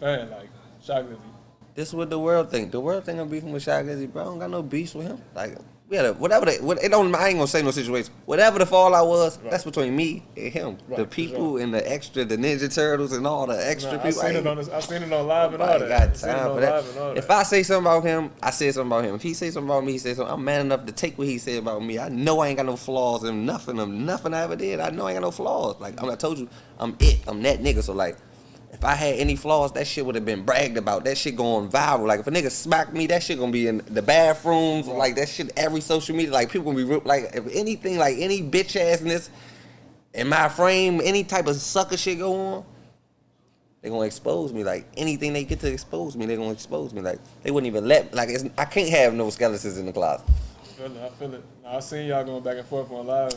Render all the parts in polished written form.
fan, like Shy Glizzy. This is what the world think. The world think I'm beefing with Shy Glizzy, bro. I don't got no beefs with him. Like, we had whatever it don't. I ain't gonna say no situation. Whatever the fallout was, Right. that's between me and him. Right, The for people sure. and the extra, the Ninja Turtles and all the extra Nah, people. I seen it on live and all I that. got I seen it time on for that. live and all that. If I say something about him, I say something about him. If he say something about me, he say something. I'm man enough to take what he said about me. I know I ain't got no flaws in nothing I ever did. I know I ain't got no flaws. Like I told you, I'm it. I'm that nigga. So like, if I had any flaws, that shit would have been bragged about. That shit going viral. Like if a nigga smacked me, that shit gonna be in the bathrooms. Right. Like that shit every social media. Like people gonna be like if anything like any bitch assness in my frame, any type of sucker shit go on. They gonna expose me. Like anything they get to expose me, they gonna expose me. Like they wouldn't even let. Like I can't have no skeletons in the closet. I feel it. Nah, I seen y'all going back and forth on live.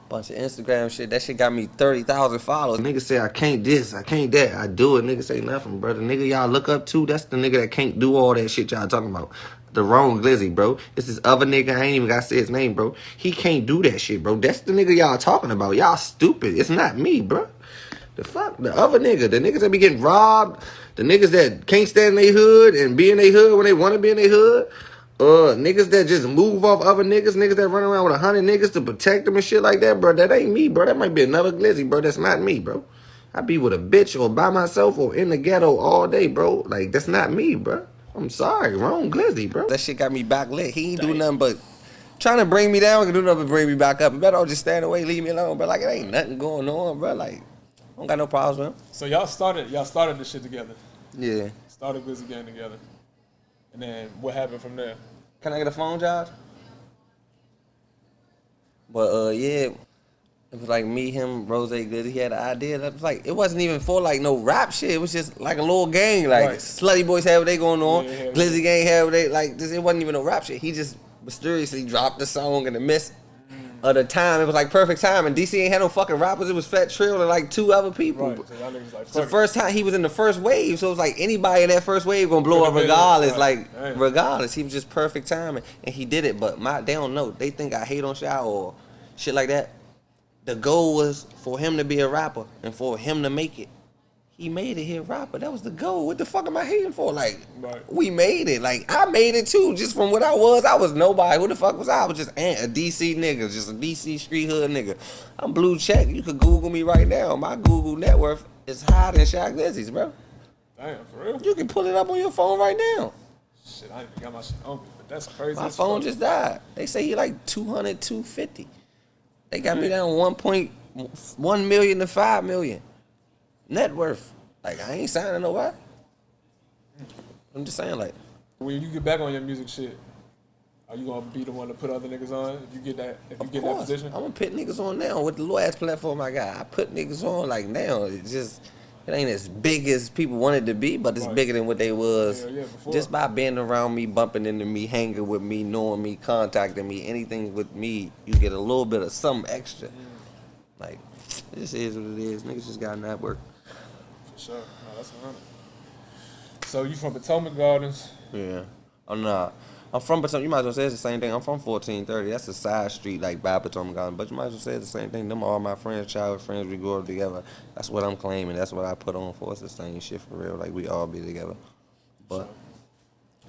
Bunch of Instagram shit. That shit got me 30,000 followers. Niggas say I can't this, I can't that. I do it. Niggas say nothing, bro. The nigga y'all look up to, that's the nigga that can't do all that shit y'all talking about. The wrong Glizzy, bro. It's this other nigga. I ain't even gotta say his name, bro. He can't do that shit, bro. That's the nigga y'all talking about. Y'all stupid. It's not me, bro. The fuck? The other nigga. The niggas that be getting robbed. The niggas that can't stand in their hood and be in their hood when they want to be in their hood. Niggas that just move off other niggas that run around with 100 niggas to protect them and shit like that, bro. That ain't me, bro. That might be another Glizzy, bro. That's not me, bro. I be with a bitch or by myself or in the ghetto all day, bro. Like, that's not me, bro. I'm sorry. Wrong Glizzy, bro. That shit got me back lit. He ain't do nothing but trying to bring me down. Can do nothing but bring me back up. You better all just stand away, leave me alone, bro. Like, it ain't nothing going on, bro. Like, I don't got no problems with him. So y'all started this shit together. Yeah. Started Glizzy Gang together. And then what happened from there? Can I get a phone, Josh? But yeah, it was like me, him, Rose Glizzy. He had an idea. That was like it wasn't even for like no rap shit. It was just like a little gang. Like Right. Slutty Boys had what they going on. Yeah, Glizzy Gang had what they like. It wasn't even no rap shit. He just mysteriously dropped the song in the midst of the time. It was like perfect time. And DC ain't had no fucking rappers. It was Fat Trill and like two other people. Right. So y'all niggas like, It's the fuck it. first time he was in the first wave, so it was like anybody in that first wave gonna blow up regardless. Right. Like Damn. regardless, he was just perfect timing, and he did it. But they don't know. They think I hate on Shy or shit like that. The goal was for him to be a rapper and for him to make it. He made it here rapper. That was the goal. What the fuck am I hating for? Like, Right. we made it. Like, I made it too. Just from what I was nobody. Who the fuck was I? I was just a DC nigga, just a DC street hood nigga. I'm blue check. You could Google me right now. My Google net worth is higher than Shy Glizzy's, bro. Damn, for real? You can pull it up on your phone right now. Shit, I ain't even got my shit on me, but that's crazy. My as phone fuck. just died. They say he like 200, 250. They got me down 1.1 million to 5 million net worth. Like, I ain't signing nobody. I'm just saying, like, When you get back on your music shit, are you gonna be the one to put other niggas on if you get that that position? I'm gonna put niggas on now with the little ass platform I got. I put niggas on like now. It ain't as big as people wanted to be, but it's Right. bigger than what they was. Yeah, before. Just by being around me, bumping into me, hanging with me, knowing me, contacting me, anything with me, you get a little bit of something extra. Like, it just is what it is. Niggas just got network. For sure. No, that's 100. So you from Potomac Gardens? Yeah. I'm from Potomac. You might as well say it's the same thing. I'm from 1430. That's a side street like by Potomac Garden. But you might as well say it's the same thing. Them are all my friends, childhood friends. We grew up together. That's what I'm claiming. That's what I put on for. It's the same shit for real. Like we all be together. But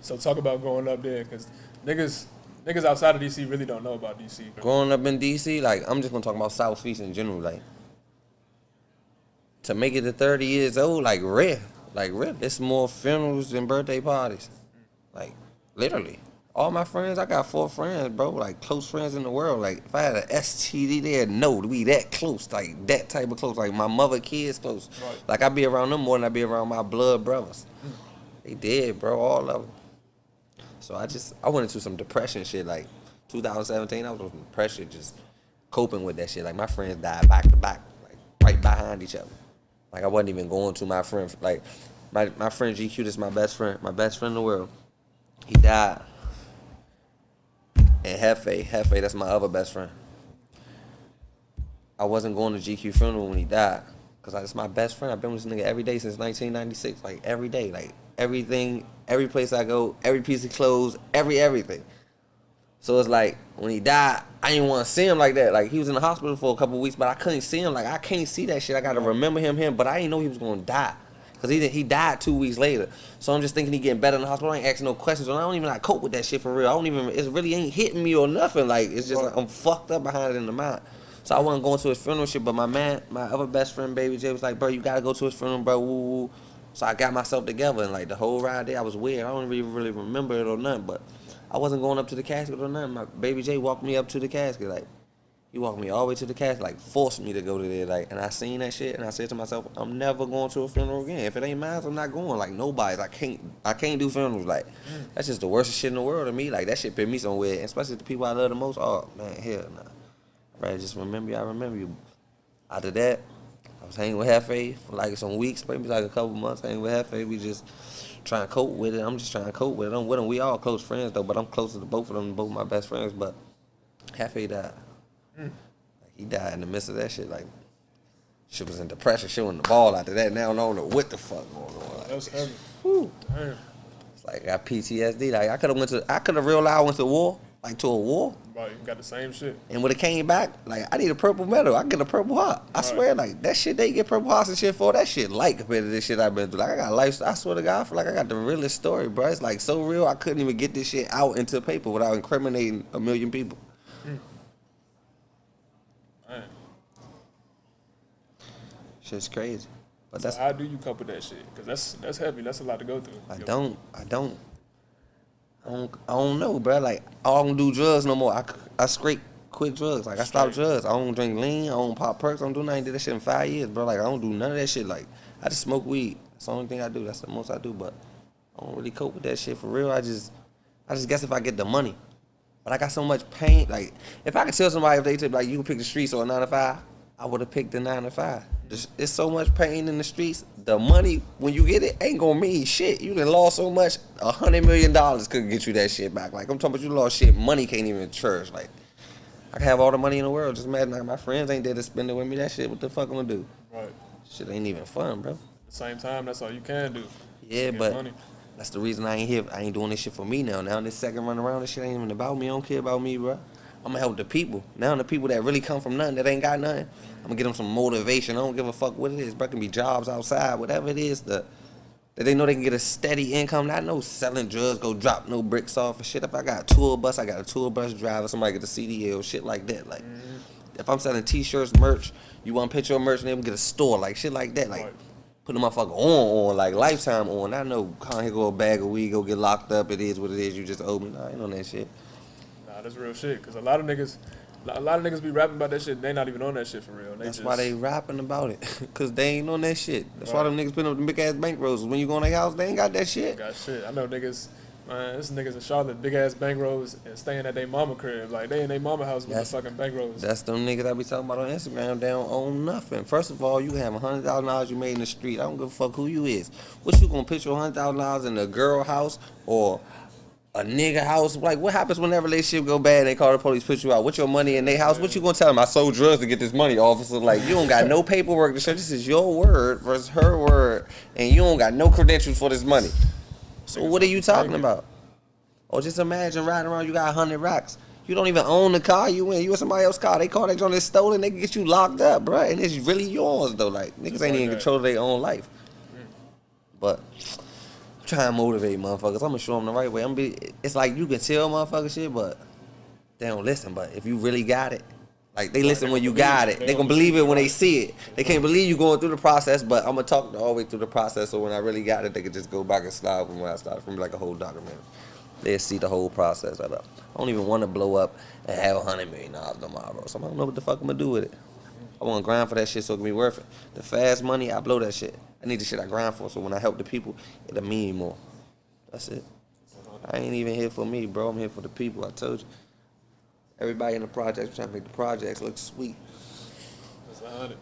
So talk about growing up there, cause niggas outside of DC really don't know about DC. growing up in DC, like I'm just gonna talk about Southeast in general. Like to make it to 30 years old, like rare. It's more funerals than birthday parties. Like literally. All my friends, I got 4 friends, bro, like close friends in the world. Like if I had an STD, they'd know to be that close, like that type of close. Like my mother, kids close. Right. Like I be around them more than I be around my blood brothers. They did, bro, all of them. So I went into some depression shit. Like 2017, I was on depression, just coping with that shit. Like my friends died back to back, like right behind each other. Like I wasn't even going to my friend. Like my friend GQ, this is my best friend in the world. He died. And Hefe, that's my other best friend. I wasn't going to GQ funeral when he died. Cause that's my best friend. I've been with this nigga every day since 1996. Like every day. Like everything, every place I go, every piece of clothes, everything. So it's like when he died, I didn't want to see him like that. Like he was in the hospital for a couple of weeks, but I couldn't see him. Like I can't see that shit. I gotta remember him, but I didn't know he was gonna die. Because he died 2 weeks later. So I'm just thinking he getting better in the hospital. I ain't asking no questions. And I don't even like cope with that shit for real. I don't even, it really ain't hitting me or nothing. Like, it's just like I'm fucked up behind it in the mind. So I wasn't going to his funeral shit, but my other best friend, Baby J, was like, bro, you gotta go to his funeral, bro, woo woo. So I got myself together, and like the whole ride there, I was weird. I don't even really remember it or nothing, but I wasn't going up to the casket or nothing. My Baby J walked me up to the casket, like, he walked me all the way to the casket, like, forced me to go to there, like, and I seen that shit, and I said to myself, I'm never going to a funeral again. If it ain't mine, I'm not going. Like, nobody's. I can't do funerals. Like, that's just the worst shit in the world to me. Like, that shit put me somewhere, especially the people I love the most. Oh, man, hell nah. Right, just remember you, I remember you. After that, I was hanging with Hefe for like some weeks, maybe like a couple months, hanging with Hefe. We just trying to cope with it. I'm just trying to cope with it. I'm with him. We all close friends, though, but I'm closer to both of them, both my best friends, but Hefe died. Like, he died in the midst of that shit. Like, shit was in depression, shooting the ball after that. Now I don't know what the fuck going on. Like, That's heavy. Whew. Damn. It's like I got PTSD. Like, I could have real loud went to war, like to a war. Right, you got the same shit. And when it came back, like, I need a purple medal. I get a purple heart. I swear, like, that shit they get purple hearts and shit for, that shit light compared to this shit I've been through. Like, I got life, I swear to God, I feel like I got the realest story, bro. It's like so real, I couldn't even get this shit out into paper without incriminating a million people. Man. Shit's crazy. But that's, How do you cope with that shit? Because that's heavy. That's a lot to go through. I don't know, bro. Like, I don't do drugs no more. I scrape quit drugs. Like, I stopped drugs. I don't drink lean. I don't pop perks. I don't do nothing. I did that shit in 5 years, bro. Like, I don't do none of that shit. Like, I just smoke weed. That's the only thing I do. That's the most I do. But I don't really cope with that shit for real. I just guess if I get the money. But I got so much pain. Like, if I could tell somebody, if they tell me, like, you can pick the streets or a 9 to 5, I would have picked the 9 to 5. It's so much pain in the streets. The money, when you get it, ain't gonna mean shit. You done lost so much. $100 million couldn't get you that shit back. Like, I'm talking about you lost shit. Money can't even church. Like, I can have all the money in the world. Just imagine, like, my friends ain't there to spend it with me. That shit, what the fuck I'm gonna do? Right. Shit ain't even fun, bro. At the same time, that's all you can do. Yeah, but money. That's the reason I ain't here. I ain't doing this shit for me now. Now this second run around, this shit ain't even about me. I don't care about me, bro. I'm gonna help the people. Now the people that really come from nothing, that ain't got nothing, I'm gonna get them some motivation. I don't give a fuck what it is, bro. It can be jobs outside, whatever it is, that they know they can get a steady income. Not no selling drugs, go drop no bricks off and shit. If I got a tour bus, I got a tour bus driver, somebody get a CDL, shit like that. Like, if I'm selling t-shirts, merch, you want to pitch your merch and then get a store, like shit like that. Like, put the motherfucker on, like Lifetime on. I know, here go a bag of weed, go get locked up. It is what it is. You just owe me. Nah, I ain't on that shit. Nah, that's real shit. Because a lot of niggas be rapping about that shit. They not even on that shit for real. That's why they rapping about it. Because they ain't on that shit. That's why them niggas putting up the big ass bankrolls. When you go in their house, they ain't got that shit. Got shit. I know niggas. Man, this niggas in Charlotte, big ass bankrolls and staying at their mama crib. Like, they in their mama house with the fucking bankrolls. That's them niggas I be talking about on Instagram. They don't own nothing. First of all, you can have $100,000 you made in the street. I don't give a fuck who you is. What you gonna put your $100,000 in a girl house or a nigga house? Like, what happens when that relationship go bad and they call the police, put you out? What's your money in their house? What you gonna tell them? I sold drugs to get this money, officer. Like, you don't got no paperwork to show. This is your word versus her word, and you don't got no credentials for this money. So what are you talking about? Or just imagine riding around, you got 100 racks. You don't even own the car you in. You in somebody else's car. They call that joint is stolen. They can get you locked up, bro. And it's really yours, though. Like, niggas ain't even in control of their own life. But I'm trying to motivate motherfuckers. I'm going to show them the right way. It's like you can tell motherfuckers shit, but they don't listen. But if you really got it, like, they listen when you got it. They going to believe it when they see it. They can't believe you going through the process, but I'm going to talk all the way through the process, so when I really got it, they can just go back and slide from where I started from, like a whole documentary. They'll see the whole process. I don't even want to blow up and have $100 million tomorrow. So I don't know what the fuck I'm going to do with it. I want to grind for that shit so it can be worth it. The fast money, I blow that shit. I need the shit I grind for, so when I help the people, it'll mean more. That's it. I ain't even here for me, bro. I'm here for the people. I told you. Everybody in the projects trying to make the projects look sweet. That's 100.